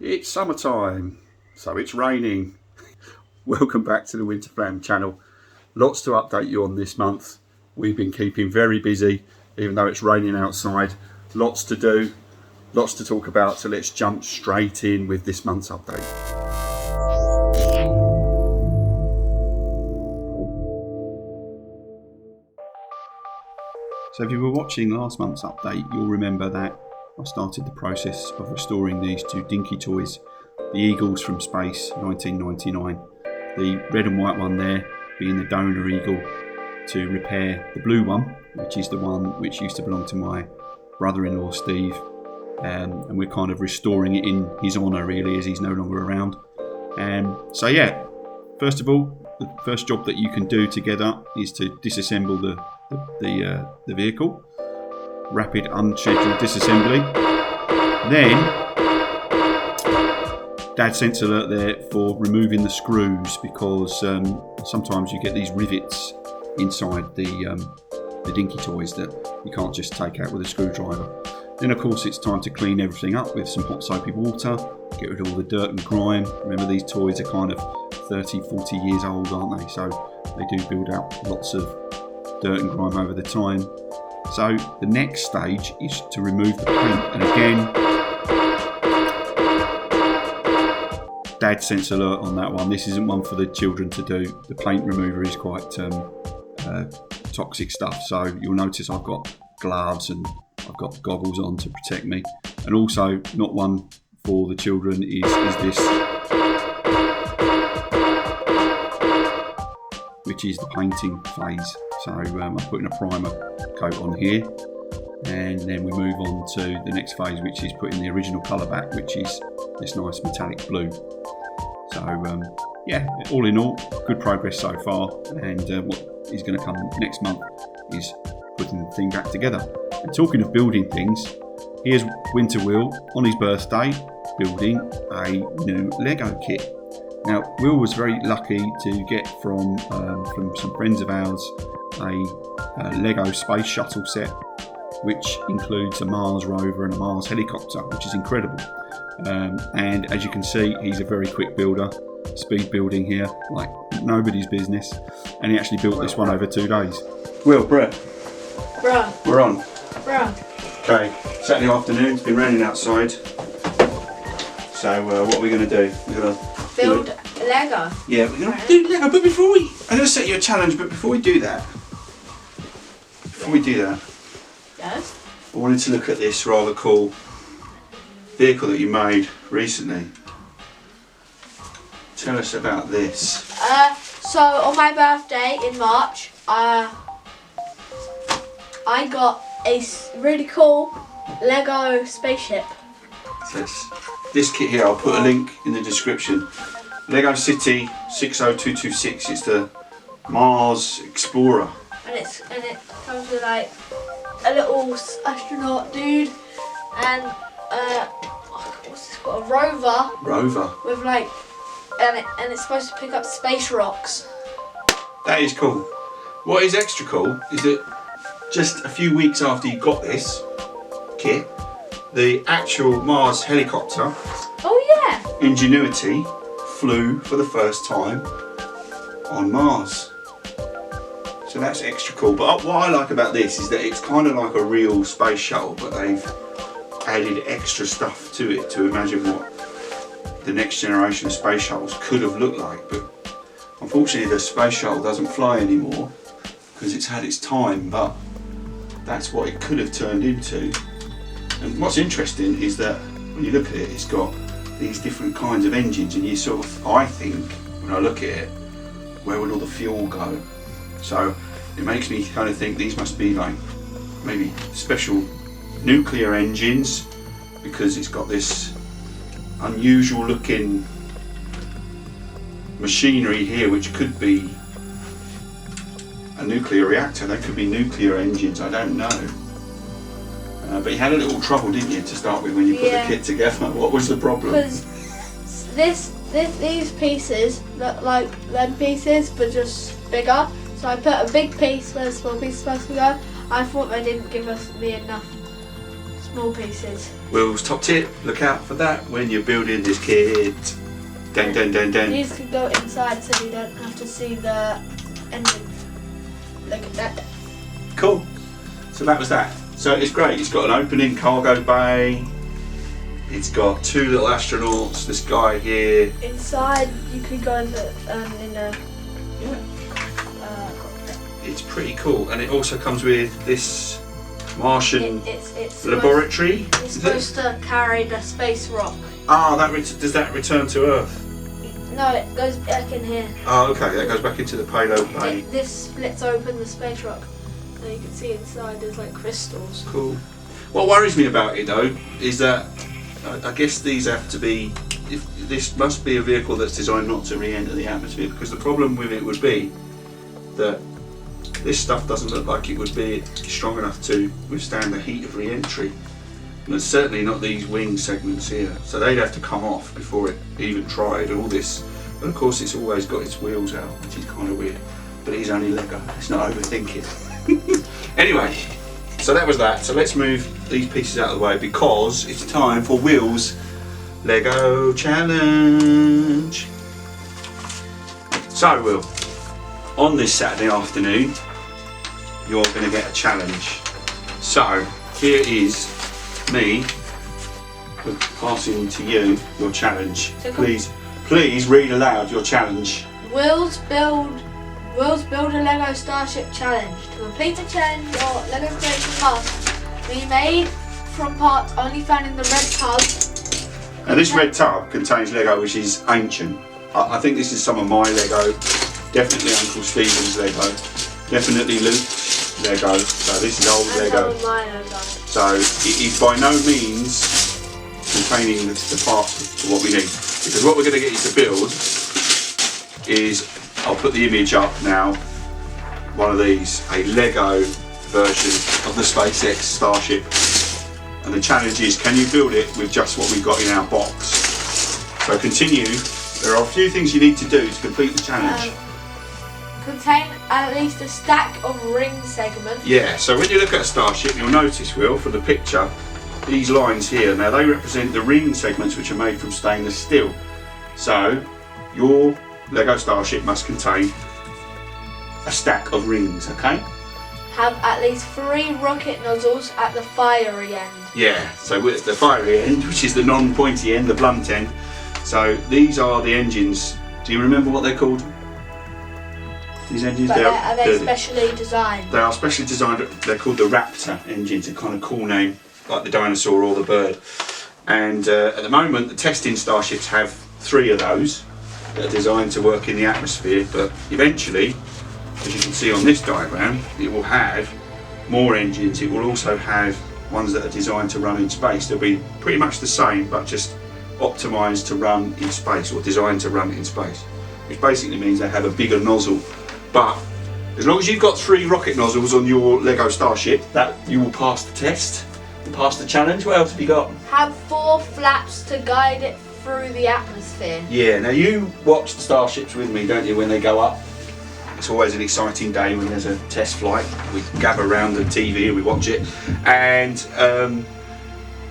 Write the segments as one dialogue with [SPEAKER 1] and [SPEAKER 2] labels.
[SPEAKER 1] It's summertime, so it's raining. Welcome back to the Winter Flam channel. Lots to update you on this month. We've been keeping very busy, even though it's raining outside. Lots to do, lots to talk about, so let's jump straight in with this month's update. So if you were watching last month's update, you'll remember that I started the process of restoring these two Dinky toys, the Eagles from Space 1999. The red and white one there being the donor eagle, to repair the blue one, which is the one which used to belong to my brother-in-law Steve, and we're kind of restoring it in his honour really, as he's no longer around. So yeah, first of all, the first job that you can do together is to disassemble the vehicle. Rapid unscheduled disassembly. Then Dad sent alert there for removing the screws, because sometimes you get these rivets inside the Dinky toys that you can't just take out with a screwdriver. Then of course it's time to clean everything up with some hot soapy water, get rid of all the dirt and grime. Remember, these toys are kind of 30-40 years old, aren't they? So they do build up lots of dirt and grime over the time. So the next stage is to remove the paint, and again Dad sends alert on that one. This isn't one for the children to do. The paint remover is quite toxic stuff, so you'll notice I've got gloves and I've got goggles on to protect me. And also not one for the children is this, which is the painting phase. So I'm putting a primer coat on here, and then we move on to the next phase, which is putting the original colour back, which is this nice metallic blue. So yeah, all in all, good progress so far, and what is going to come next month is putting the thing back together. And talking of building things, here's Winter Will on his birthday building a new Lego kit. Now, Will was very lucky to get from some friends of ours a Lego space shuttle set, which includes a Mars rover and a Mars helicopter, which is incredible. And as you can see, he's a very quick builder, speed building here like nobody's business, and he actually built this one over 2 days. Will, Brett, we're on. Okay, Saturday afternoon, it's been raining outside, so what are we going to do? We're going to
[SPEAKER 2] build Lego.
[SPEAKER 1] Yeah, we're going to do Lego, but I'm going to set you a challenge, but before we do that,
[SPEAKER 2] Yes?
[SPEAKER 1] I wanted to look at this rather cool vehicle that you made recently. Tell us about this.
[SPEAKER 2] So on my birthday in March, I got a really cool Lego spaceship.
[SPEAKER 1] So this kit here, I'll put a link in the description. Lego City 60226 is the Mars Explorer.
[SPEAKER 2] And it comes with like a little astronaut dude, and what's this called? A rover. With like, and it's supposed to pick up space rocks.
[SPEAKER 1] That is cool. What is extra cool is that just a few weeks after you got this kit, the actual Mars helicopter, Ingenuity, flew for the first time on Mars. So that's extra cool. But what I like about this is that it's kind of like a real space shuttle, but they've added extra stuff to it to imagine what the next generation of space shuttles could have looked like. But unfortunately the space shuttle doesn't fly anymore because it's had its time, but that's what it could have turned into. And what's interesting is that when you look at it, it's got these different kinds of engines, and you sort of, I think, when I look at it, where would all the fuel go? So it makes me kind of think these must be like maybe special nuclear engines, because it's got this unusual looking machinery here, which could be a nuclear reactor. They could be nuclear engines, I don't know. But you had a little trouble, didn't you, to start with when you put the kit together? What was the problem?
[SPEAKER 2] Because these pieces look like them pieces, but just bigger. So I put a big piece where the small piece is supposed to go. I thought they didn't give me enough Small pieces.
[SPEAKER 1] Will's top tip, look out for that when you're building this kit. Dun dun dun dun.
[SPEAKER 2] These can go inside so you don't have to see the engine. Look at that.
[SPEAKER 1] Cool. So that was that. So it's great. It's got an opening cargo bay. It's got 2 little astronauts. This guy here.
[SPEAKER 2] Inside, you could go in the cockpit.
[SPEAKER 1] It's pretty cool, and it also comes with this Martian
[SPEAKER 2] It's
[SPEAKER 1] laboratory.
[SPEAKER 2] It's supposed to carry the space rock.
[SPEAKER 1] Ah, does that return to Earth?
[SPEAKER 2] No, it goes back in here.
[SPEAKER 1] Oh, okay. That goes back into the payload bay.
[SPEAKER 2] This splits open the space rock, and you can see inside there's like crystals.
[SPEAKER 1] Cool. What worries me about it though is that I guess these have to be. This must be a vehicle that's designed not to re-enter the atmosphere, because the problem with it would be that this stuff doesn't look like it would be strong enough to withstand the heat of re-entry. And it's certainly not these wing segments here. So they'd have to come off before it even tried all this. And of course it's always got its wheels out, which is kind of weird. But it is only Lego, let's not overthink it. Anyway, so that was that. So let's move these pieces out of the way because it's time for Will's Lego Challenge. So Will, on this Saturday afternoon, you're going to get a challenge. So here is me passing to you your challenge.
[SPEAKER 2] So
[SPEAKER 1] please read aloud your challenge.
[SPEAKER 2] Will's build a Lego Starship challenge. To complete the challenge, your Lego creation must be made from parts only found in the red tub.
[SPEAKER 1] Now this red tub contains Lego which is ancient. I think this is some of my Lego, definitely Uncle Stephen's Lego, definitely Luke's Lego, so this is old Lego. So it is by no means containing the parts of what we need. Because what we're going to get you to build is, I'll put the image up now, one of these, a Lego version of the Spacex Starship. And the challenge is, can you build it with just what we've got in our box? So continue. There are a few things you need to do to complete the challenge.
[SPEAKER 2] Contain at least a stack of ring segments.
[SPEAKER 1] Yeah, so when you look at a Starship, you'll notice, Will, from the picture, these lines here, now they represent the ring segments which are made from stainless steel. So your Lego Starship must contain a stack of rings, okay?
[SPEAKER 2] Have at least 3 rocket nozzles at the fiery end.
[SPEAKER 1] Yeah, so with the fiery end, which is the non-pointy end, the blunt end. So these are the engines. Do you remember what they're called? These engines?
[SPEAKER 2] But are they specially designed?
[SPEAKER 1] They are specially designed. They're called the Raptor engines, a kind of cool name, like the dinosaur or the bird. And at the moment, the testing Starships have 3 of those that are designed to work in the atmosphere. But eventually, as you can see on this diagram, it will have more engines. It will also have ones that are designed to run in space. They'll be pretty much the same, but just optimised to run in space, or designed to run in space, which basically means they have a bigger nozzle. But as long as you've got 3 rocket nozzles on your Lego Starship, that you will pass the test and pass the challenge. What else have you got?
[SPEAKER 2] Have 4 flaps to guide it through the atmosphere.
[SPEAKER 1] Yeah, now you watch the Starships with me, don't you, when they go up? It's always an exciting day when there's a test flight. We gather around the TV and we watch it. And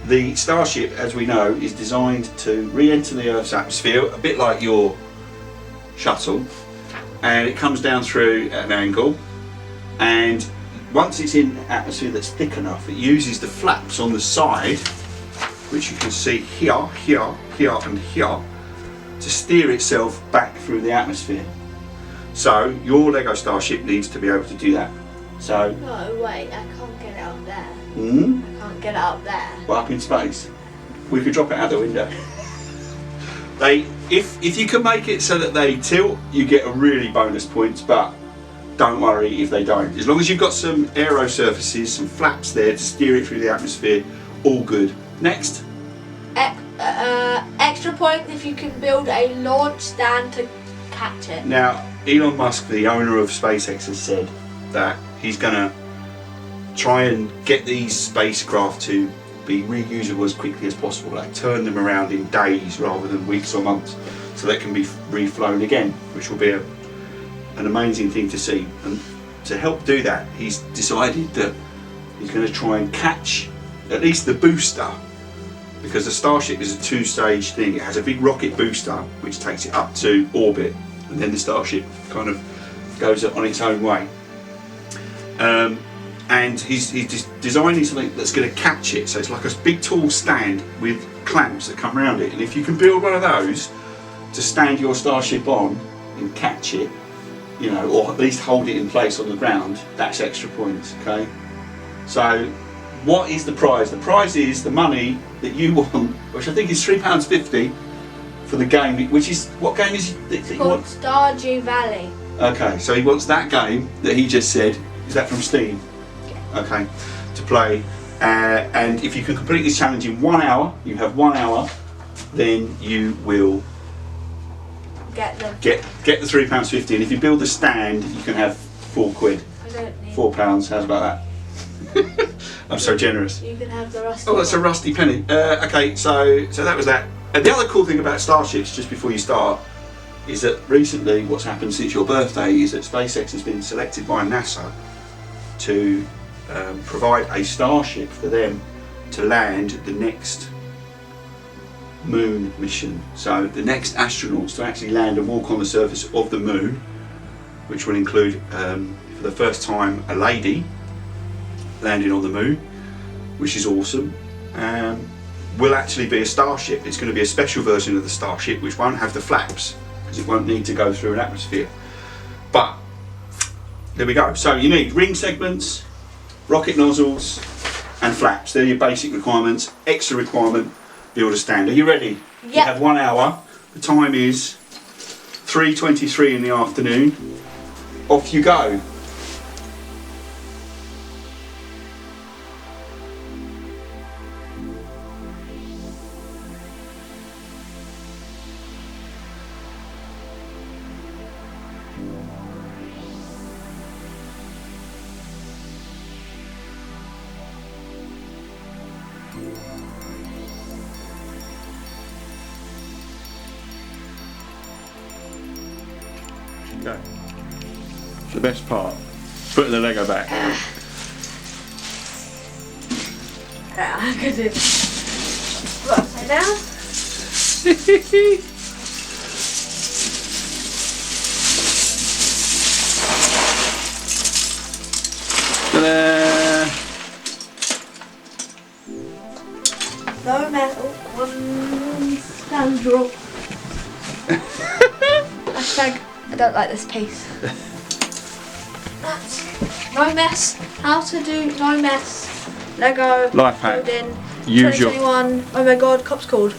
[SPEAKER 1] the Starship, as we know, is designed to re-enter the Earth's atmosphere, a bit like your shuttle. And it comes down through at an angle. And once it's in atmosphere that's thick enough, it uses the flaps on the side, which you can see here, here, here and here, to steer itself back through the atmosphere. So your Lego Starship needs to be able to do that. So
[SPEAKER 2] No, wait, I can't get it up there.
[SPEAKER 1] I
[SPEAKER 2] Can't get it up there.
[SPEAKER 1] well, up in space. We could drop it out the window. If you can make it so that they tilt, you get a really bonus points, but don't worry if they don't. As long as you've got some aero surfaces, some flaps there to steer it through the atmosphere, all good. Next.
[SPEAKER 2] Extra point if you can build a launch stand to catch it.
[SPEAKER 1] Now, Elon Musk, the owner of SpaceX, has said that he's going to try and get these spacecraft to be reusable as quickly as possible, like turn them around in days rather than weeks or months, so they can be reflown again, which will be an amazing thing to see. And to help do that, he's decided that he's going to try and catch at least the booster, because the Starship is a two-stage thing. It has a big rocket booster which takes it up to orbit, and then the Starship kind of goes on its own way. And he's designing something that's going to catch it. So it's like a big tall stand with clamps that come around it. And if you can build one of those to stand your Starship on and catch it, you know, or at least hold it in place on the ground, that's extra points. Okay. So what is the prize? The prize is the money that you want, which I think is £3.50 for the game. Which is, what game is it?
[SPEAKER 2] It's called Stardew Valley.
[SPEAKER 1] Okay, so he wants that game that he just said. Is that from Steam? Yeah. Okay, to play. And if you can complete this challenge in 1 hour, you have 1 hour, then you will
[SPEAKER 2] get the
[SPEAKER 1] £3.50. And if you build the stand, you can have £4.
[SPEAKER 2] I don't need
[SPEAKER 1] £4. How's about that? I'm so generous.
[SPEAKER 2] You can have the rusty.
[SPEAKER 1] Oh, that's a rusty penny. Okay, so that was that. And the other cool thing about Starships, just before you start, is that recently what's happened since your birthday is that SpaceX has been selected by NASA to provide a Starship for them to land the next moon mission. So the next astronauts to actually land and walk on the surface of the moon, which will include for the first time a lady landing on the moon, which is awesome. Will actually be a Starship. It's going to be a special version of the Starship which won't have the flaps because it won't need to go through an atmosphere. But there we go. So you need ring segments, rocket nozzles and flaps. They're your basic requirements. Extra requirement, build a stand. Are you ready?
[SPEAKER 2] Yep.
[SPEAKER 1] You have 1 hour. The time is 3:23 in the afternoon. Off you go. Go. The best part, putting the Lego back.
[SPEAKER 2] I could do this. Upside down.
[SPEAKER 1] Ta-da!
[SPEAKER 2] No metal, one stand draw. Hashtag I don't like this piece. That's no mess. How to do no mess. Lego.
[SPEAKER 1] Life hack.
[SPEAKER 2] Building.
[SPEAKER 1] Use your
[SPEAKER 2] 2021. Oh my god, cop's called.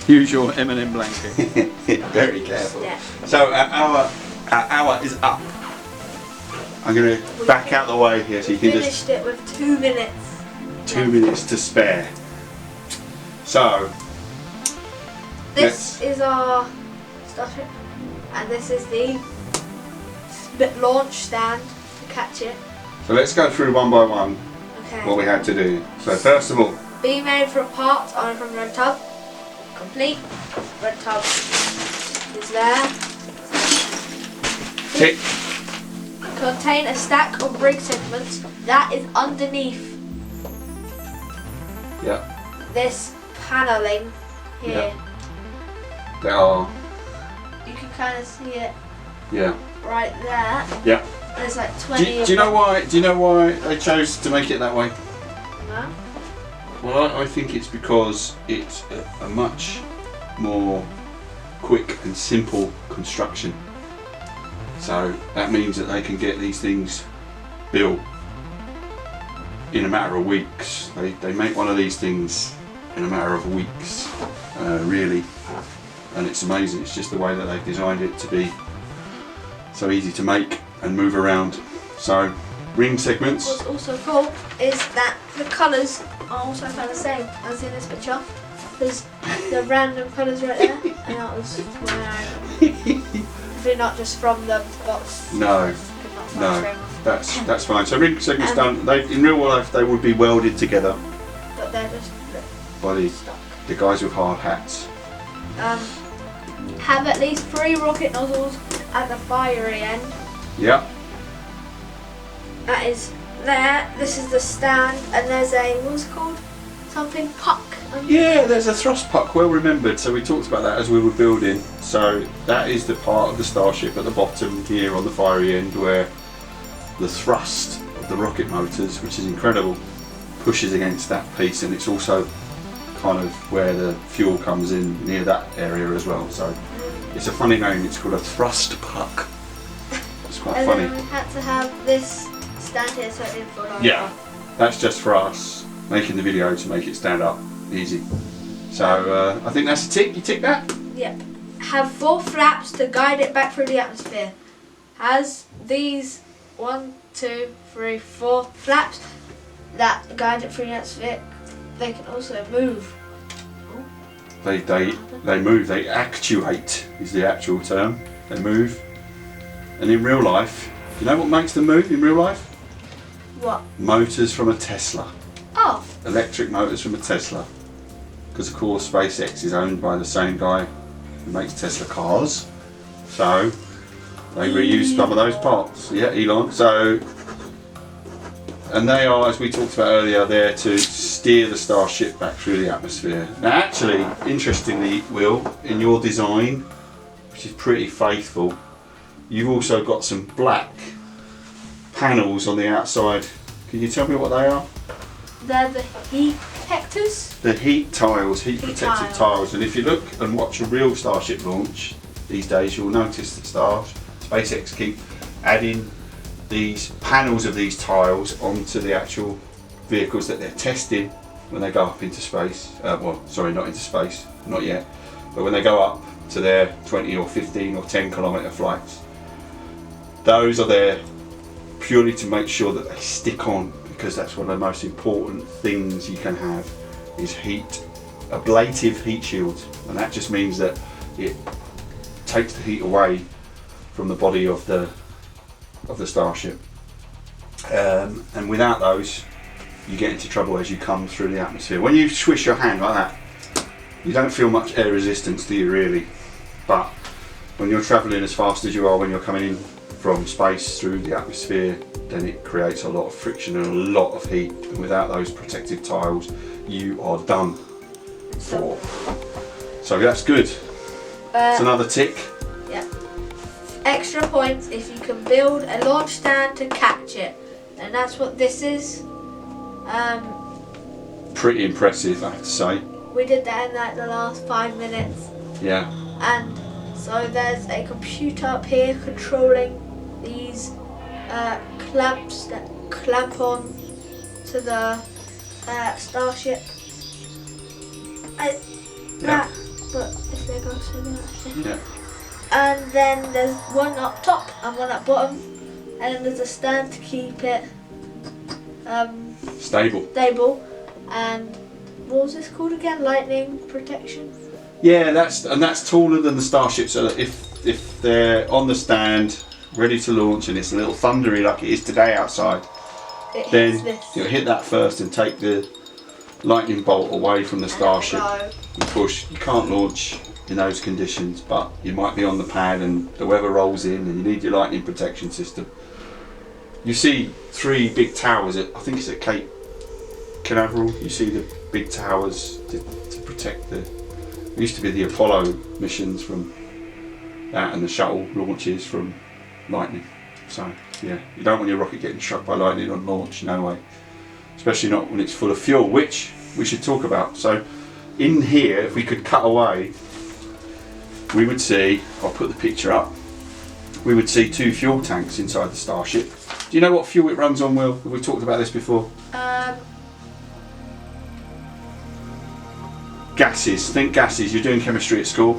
[SPEAKER 1] Use your M&M blanket. Very careful.
[SPEAKER 2] Yeah.
[SPEAKER 1] So our hour is up. I'm going to back out the way here so you can
[SPEAKER 2] Finished it with 2 minutes.
[SPEAKER 1] 2 minutes to spare. So
[SPEAKER 2] this is our Starship, and this is the launch stand to catch it.
[SPEAKER 1] So let's go through one by one
[SPEAKER 2] Okay.
[SPEAKER 1] what we had to do. So first of all,
[SPEAKER 2] Be made for a part on from red tub. Complete. Red tub is there.
[SPEAKER 1] tick.
[SPEAKER 2] Contain a stack of rig segments that is underneath
[SPEAKER 1] Yeah,
[SPEAKER 2] this paneling here.
[SPEAKER 1] there are.
[SPEAKER 2] You can kind of see it
[SPEAKER 1] Yeah,
[SPEAKER 2] right there.
[SPEAKER 1] yeah.
[SPEAKER 2] There's like 20
[SPEAKER 1] Do you know why? Do you know why I chose to make it that way?
[SPEAKER 2] No?
[SPEAKER 1] Well, I think it's because it's a much more quick and simple construction. So that means that they can get these things built in a matter of weeks. They make one of these things in a matter of weeks, really. And it's amazing. It's just the way that they've designed it to be so easy to make and move around. So ring segments.
[SPEAKER 2] What's also cool is that the colours are also kind of the same as in this picture. There's the random colours right there, and that was probably not just from the box.
[SPEAKER 1] No, that's fine. So ring segments done. They in real life they would be welded together
[SPEAKER 2] But they're just
[SPEAKER 1] by
[SPEAKER 2] stuck.
[SPEAKER 1] the guys with hard hats.
[SPEAKER 2] Have at least 3 rocket nozzles at the fiery end.
[SPEAKER 1] Yeah.
[SPEAKER 2] That is there, this is the stand, and there's a, what's it called? Something puck.
[SPEAKER 1] Yeah, there's a thrust puck, well remembered. So we talked about that as we were building. So that is the part of the Starship at the bottom here on the fiery end where the thrust of the rocket motors, which is incredible, pushes against that piece, and it's also kind of where the fuel comes in near that area as well. So it's a funny name, it's called a thrust puck. It's quite
[SPEAKER 2] and
[SPEAKER 1] funny.
[SPEAKER 2] And then we had to have this stand here so it didn't fall over.
[SPEAKER 1] Yeah, that's just for us making the video to make it stand up easy. So I think that's a tick. You tick that?
[SPEAKER 2] Yep. Have 4 flaps to guide it back through the atmosphere. Has these 1, 2, 3, 4 flaps that guide it through the atmosphere. They can also move.
[SPEAKER 1] They move. They actuate is the actual term. They move. And in real life, you know what makes them move in real life?
[SPEAKER 2] What?
[SPEAKER 1] Motors from a Tesla.
[SPEAKER 2] Oh.
[SPEAKER 1] Electric motors from a Tesla. Because of course SpaceX is owned by the same guy who makes Tesla cars. So they reuse some of those parts. Yeah, Elon. So, and they are, as we talked about earlier, there to steer the Starship back through the atmosphere. Now actually, interestingly, Will, in your design, which is pretty faithful, you've also got some black panels on the outside. Can you tell me what they are?
[SPEAKER 2] They're the heat protectors.
[SPEAKER 1] The heat tiles, heat protected tiles. And if you look and watch a real Starship launch these days, you'll notice that SpaceX keep adding these panels of these tiles onto the actual vehicles that they're testing when they go up into space. Well, sorry, not into space, not yet. But when they go up to their 20 or 15 or 10 kilometre flights, those are there purely to make sure that they stick on, because that's one of the most important things you can have is heat, ablative heat shields, and that just means that it takes the heat away from the body of the Starship, and without those you get into trouble as you come through the atmosphere. When you swish your hand like that, you don't feel much air resistance, do you really? But when you're travelling as fast as you are when you're coming in from space through the atmosphere, then it creates a lot of friction and a lot of heat, and without those protective tiles you are done for. So that's good. It's another tick.
[SPEAKER 2] Yeah. Extra points if you can build a launch stand to catch it, and that's what this is.
[SPEAKER 1] Pretty impressive, I have to say.
[SPEAKER 2] We did that in like the last 5 minutes.
[SPEAKER 1] Yeah.
[SPEAKER 2] And so there's a computer up here controlling these clamps that clamp on to the Starship. But if they go so much.
[SPEAKER 1] Yeah.
[SPEAKER 2] And then there's one up top and one up bottom, and then there's a stand to keep it stable. And what was this called again? Lightning protection.
[SPEAKER 1] Yeah, that's taller than the Starship. So that if they're on the stand, ready to launch, and it's a little thundery like it is today outside, then you'll hit that first and take the lightning bolt away from the Starship and push. You can't launch in those conditions, but you might be on the pad and the weather rolls in and you need your lightning protection system. You see 3 big towers I think it's at Cape Canaveral. You see the big towers to protect it used to be the Apollo missions from that, and the shuttle launches from lightning. So yeah, you don't want your rocket getting struck by lightning on launch, no way. Especially not when it's full of fuel, which we should talk about. So in here, if we could cut away, we would see, I'll put the picture up, we would see 2 fuel tanks inside the Starship. Do you know what fuel it runs on, Will? Have we talked about this before? Gases. Think gases. You're doing chemistry at school.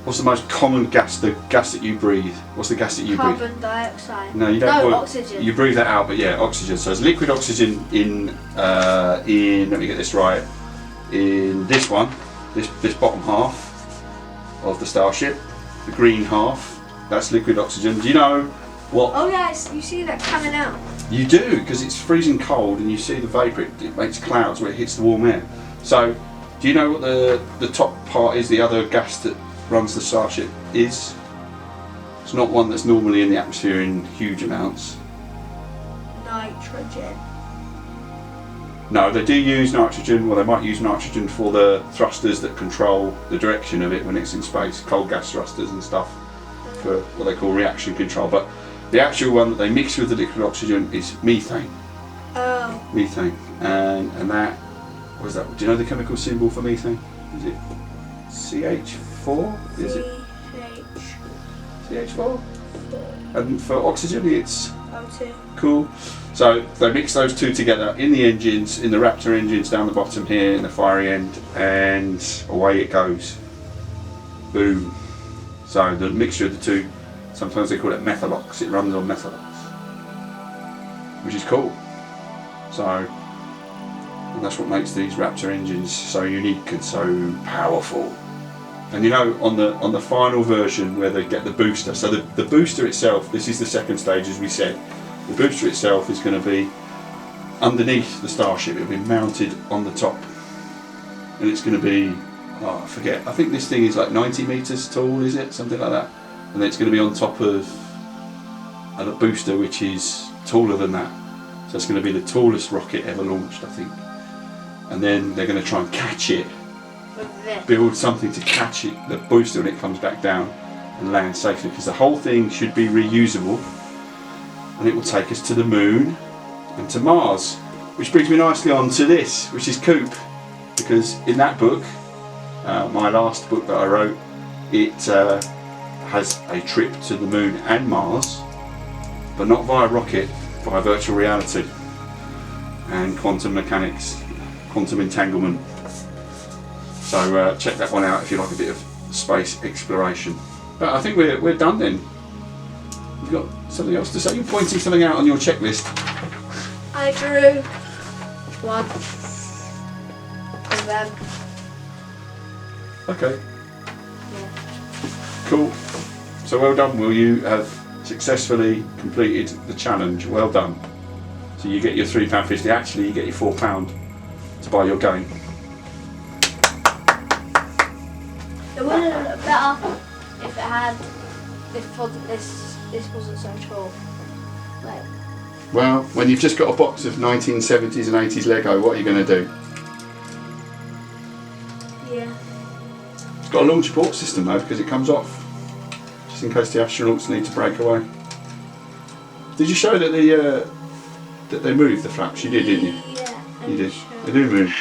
[SPEAKER 1] What's the most common gas? The gas that you breathe. What's the gas that you breathe?
[SPEAKER 2] Carbon dioxide.
[SPEAKER 1] No, you don't.
[SPEAKER 2] No, oxygen.
[SPEAKER 1] You breathe that out, but yeah, oxygen. So it's liquid oxygen in let me get this right. In this one, this bottom half of the Starship, the green half, that's liquid oxygen. Do you know what?
[SPEAKER 2] Oh yeah, you see that coming out.
[SPEAKER 1] You do, because it's freezing cold and you see the vapour. It makes clouds where it hits the warm air. So, do you know what the top part is? The other gas that runs the Starship is? It's not one that's normally in the atmosphere in huge amounts.
[SPEAKER 2] No. nitrogen?
[SPEAKER 1] No, they do use nitrogen. Well, they might use nitrogen for the thrusters that control the direction of it when it's in space, cold gas thrusters and stuff, for what they call reaction control. But the actual one that they mix with the liquid oxygen is methane.
[SPEAKER 2] Oh.
[SPEAKER 1] Methane, and that, what is that? Do you know the chemical symbol for methane? Is it CH4? Is it CH4? And for oxygen, it's
[SPEAKER 2] O2.
[SPEAKER 1] Cool. So they mix those two together in the engines, in the Raptor engines down the bottom here in the fiery end, and away it goes. Boom. So the mixture of the two, sometimes they call it methalox. It runs on methalox, which is cool. So, and that's what makes these Raptor engines so unique and so powerful. And you know, on the final version where they get the booster, so the booster itself, this is the second stage as we said, the booster itself is going to be underneath the Starship. It'll be mounted on the top, and it's going to be, oh I forget, I think this thing is like 90 metres tall, is it? Something like that. And then it's going to be on top of a booster which is taller than that. So it's going to be the tallest rocket ever launched, I think. And then they're going to try and catch it, build something to catch it, the booster, when it comes back down and land safely, because the whole thing should be reusable, and it will take us to the moon and to Mars. Which brings me nicely on to this, which is Coop, because in that book, my last book that I wrote, it has a trip to the moon and Mars, but not via rocket, via virtual reality and quantum mechanics, quantum entanglement. So check that one out if you like a bit of space exploration. But I think we're done then. You've got something else to say? You're pointing something out on your checklist.
[SPEAKER 2] I drew one of them.
[SPEAKER 1] Okay.
[SPEAKER 2] Yeah.
[SPEAKER 1] Cool. So well done. Will you have successfully completed the challenge? Well done. So you get your £3.50. Actually, you get your £4 to buy your game.
[SPEAKER 2] It would have looked better if it had this wasn't so tall. Like.
[SPEAKER 1] Well, when you've just got a box of 1970s and 80s Lego, what are you going to do?
[SPEAKER 2] Yeah.
[SPEAKER 1] It's got a launch abort system though, because it comes off, just in case the astronauts need to break away. Did you show that that they moved the flaps? You did, didn't you?
[SPEAKER 2] Yeah.
[SPEAKER 1] You did. They do move.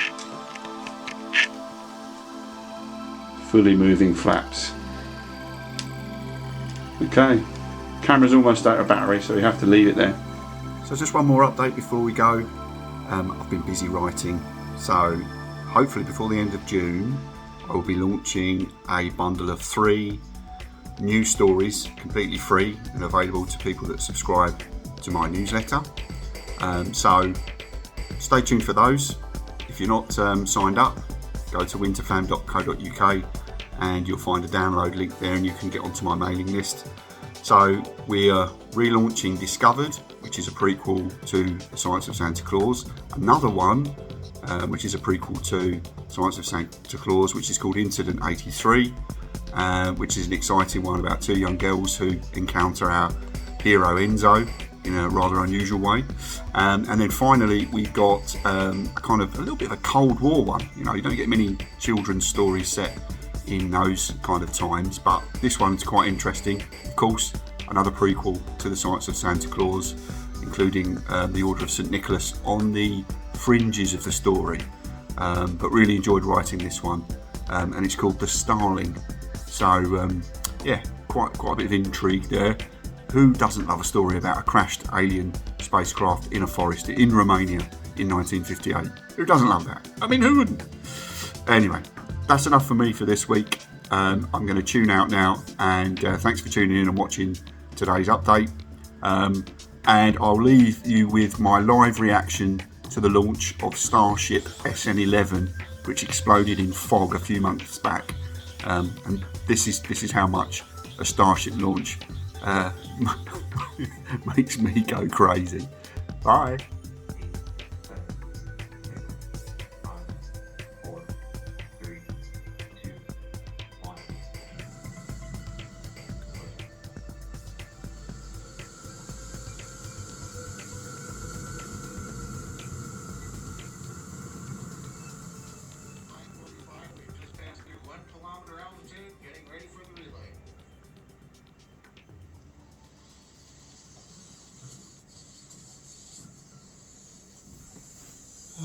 [SPEAKER 1] Fully moving flaps. Okay. Camera's almost out of battery, so we have to leave it there. So just one more update before we go. I've been busy writing, so hopefully before the end of June I will be launching a bundle of 3 new stories, completely free and available to people that subscribe to my newsletter. So stay tuned for those. If you're not signed up, go to winterfam.co.uk and you'll find a download link there, and you can get onto my mailing list. So we are relaunching Discovered, which is a prequel to The Science of Santa Claus. Another one, which is a prequel to Science of Santa Claus, which is called Incident 83, which is an exciting one about 2 young girls who encounter our hero Enzo in a rather unusual way. And then finally we've got a little bit of a Cold War one. You know, you don't get many children's stories set in those kind of times, but this one's quite interesting. Of course, another prequel to The Science of Santa Claus, including the Order of St. Nicholas on the fringes of the story. But really enjoyed writing this one, and it's called The Starling. So yeah, quite a bit of intrigue there. Who doesn't love a story about a crashed alien spacecraft in a forest in Romania in 1958? Who doesn't love that? I mean, who wouldn't? Anyway, that's enough for me for this week. I'm going to tune out now, and thanks for tuning in and watching today's update. And I'll leave you with my live reaction to the launch of Starship SN11, which exploded in fog a few months back. And this is how much a Starship launch makes me go crazy. Bye.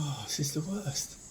[SPEAKER 1] Oh, this is the worst.